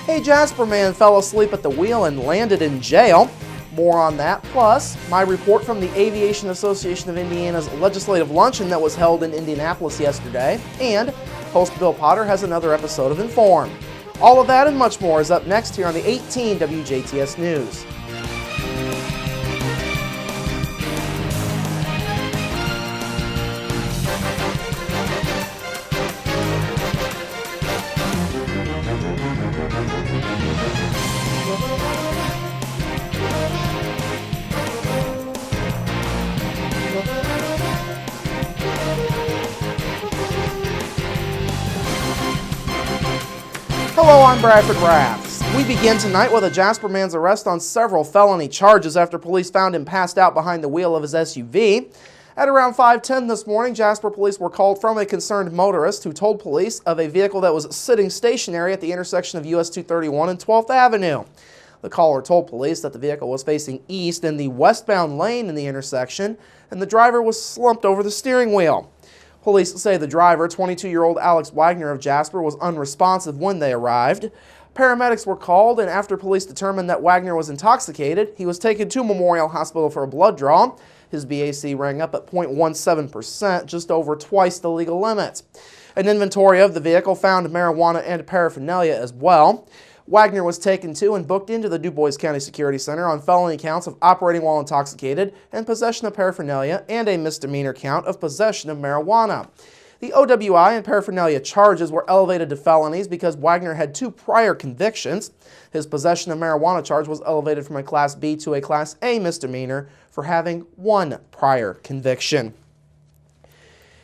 A Jasper man fell asleep at the wheel and landed in jail. More on that, plus my report from the Aviation Association of Indiana's legislative luncheon that was held in Indianapolis yesterday, and host Bill Potter has another episode of Inform. All of that and much more is up next here on the 18 WJTS News. Hello, I'm Bradford Raths. We begin tonight with a Jasper man's arrest on several felony charges after police found him passed out behind the wheel of his SUV. At around 5:10 this morning, Jasper police were called from a concerned motorist who told police of a vehicle that was sitting stationary at the intersection of US 231 and 12th Avenue. The caller told police that the vehicle was facing east in the westbound lane in the intersection, and the driver was slumped over the steering wheel. Police say the driver, 22-year-old Alex Wagner of Jasper, was unresponsive when they arrived. Paramedics were called, and after police determined that Wagner was intoxicated, he was taken to Memorial Hospital for a blood draw. His BAC rang up at 0.17%, just over twice the legal limit. An inventory of the vehicle found marijuana and paraphernalia as well. Wagner was taken to and booked into the DuBois County Security Center on felony counts of operating while intoxicated and possession of paraphernalia and a misdemeanor count of possession of marijuana. The OWI and paraphernalia charges were elevated to felonies because Wagner had 2 prior convictions. His possession of marijuana charge was elevated from a Class B to a Class A misdemeanor for having 1 prior conviction.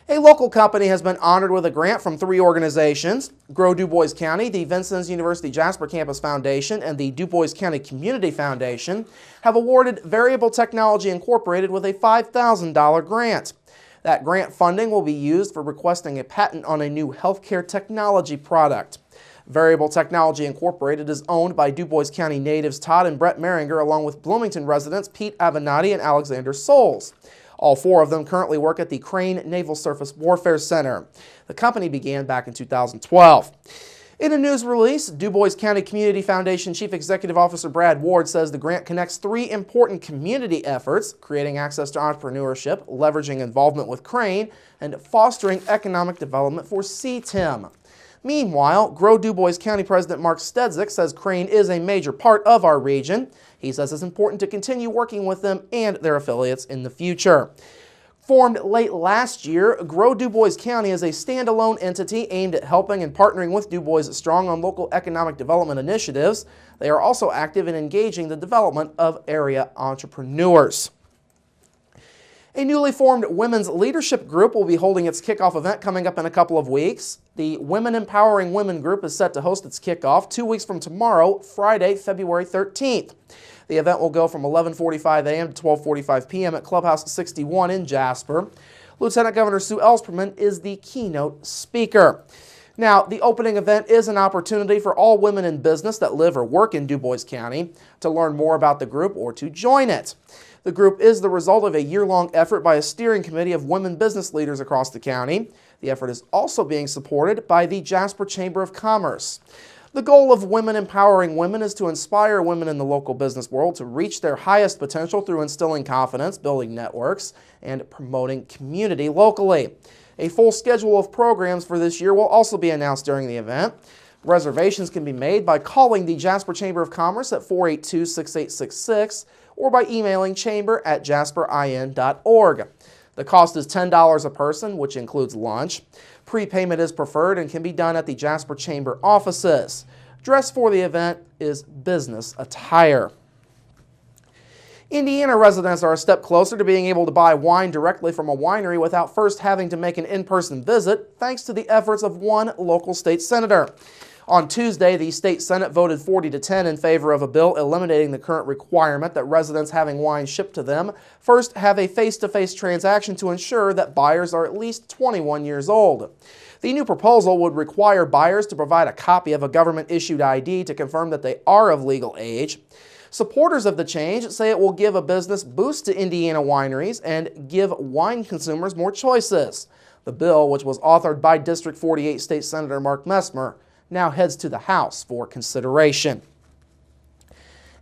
A local company has been honored with a grant from 3 organizations. Grow DuBois County, the Vincennes University Jasper Campus Foundation, and the DuBois County Community Foundation have awarded Variable Technology Incorporated with a $5,000 grant. That grant funding will be used for requesting a patent on a new healthcare technology product. Variable Technology Incorporated is owned by DuBois County natives Todd and Brett Maringer, along with Bloomington residents Pete Avenatti and Alexander Souls. All 4 of them currently work at the Crane Naval Surface Warfare Center. The company began back in 2012. In a news release, DuBois County Community Foundation Chief Executive Officer Brad Ward says the grant connects 3 important community efforts: creating access to entrepreneurship, leveraging involvement with Crane, and fostering economic development for CTIM. Meanwhile, Grow DuBois County President Mark Stedzik says Crane is a major part of our region. He says it's important to continue working with them and their affiliates in the future. Formed late last year, Grow DuBois County is a standalone entity aimed at helping and partnering with DuBois strong on local economic development initiatives. They are also active in engaging the development of area entrepreneurs. A newly formed women's leadership group will be holding its kickoff event coming up in a couple of weeks. The Women Empowering Women group is set to host its kickoff 2 weeks from tomorrow, Friday, February 13th. The event will go from 11:45 a.m. to 12:45 p.m. at Clubhouse 61 in Jasper. Lieutenant Governor Sue Ellspermann is the keynote speaker. Now, the opening event is an opportunity for all women in business that live or work in DuBois County to learn more about the group or to join it. The group is the result of a year-long effort by a steering committee of women business leaders across the county. The effort is also being supported by the Jasper Chamber of Commerce. The goal of Women Empowering Women is to inspire women in the local business world to reach their highest potential through instilling confidence, building networks, and promoting community locally. A full schedule of programs for this year will also be announced during the event. Reservations can be made by calling the Jasper Chamber of Commerce at 482-6866 or by emailing chamber@jasperin.org. The cost is $10 a person, which includes lunch. Prepayment is preferred and can be done at the Jasper Chamber offices. Dress for the event is business attire. Indiana residents are a step closer to being able to buy wine directly from a winery without first having to make an in-person visit, thanks to the efforts of one local state senator. On Tuesday, the state Senate voted 40-10 in favor of a bill eliminating the current requirement that residents having wine shipped to them first have a face-to-face transaction to ensure that buyers are at least 21 years old. The new proposal would require buyers to provide a copy of a government-issued ID to confirm that they are of legal age. Supporters of the change say it will give a business boost to Indiana wineries and give wine consumers more choices. The bill, which was authored by District 48 State Senator Mark Messmer, now heads to the House for consideration.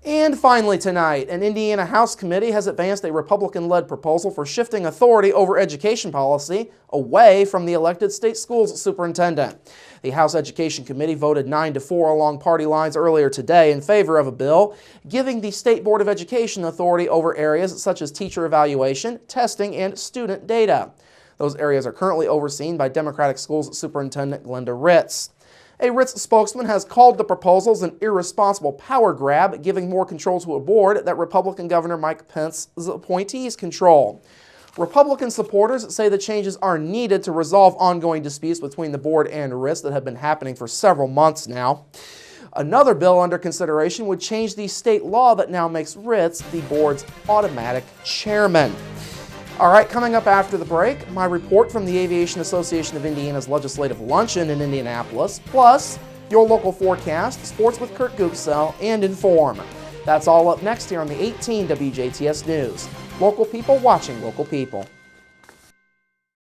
And finally tonight, an Indiana House committee has advanced a Republican-led proposal for shifting authority over education policy away from the elected state schools superintendent. The House Education Committee voted 9-4 along party lines earlier today in favor of a bill giving the State Board of Education authority over areas such as teacher evaluation, testing, and student data. Those areas are currently overseen by Democratic Schools Superintendent Glenda Raths. A Raths spokesman has called the proposals an irresponsible power grab, giving more control to a board that Republican Governor Mike Pence's appointees control. Republican supporters say the changes are needed to resolve ongoing disputes between the board and Raths that have been happening for several months now. Another bill under consideration would change the state law that now makes Raths the board's automatic chairman. All right, coming up after the break, my report from the Aviation Association of Indiana's Legislative Luncheon in Indianapolis, plus your local forecast, sports with Kurt Gooksell, and Inform. That's all up next here on the 18 WJTS News. Local people watching local people.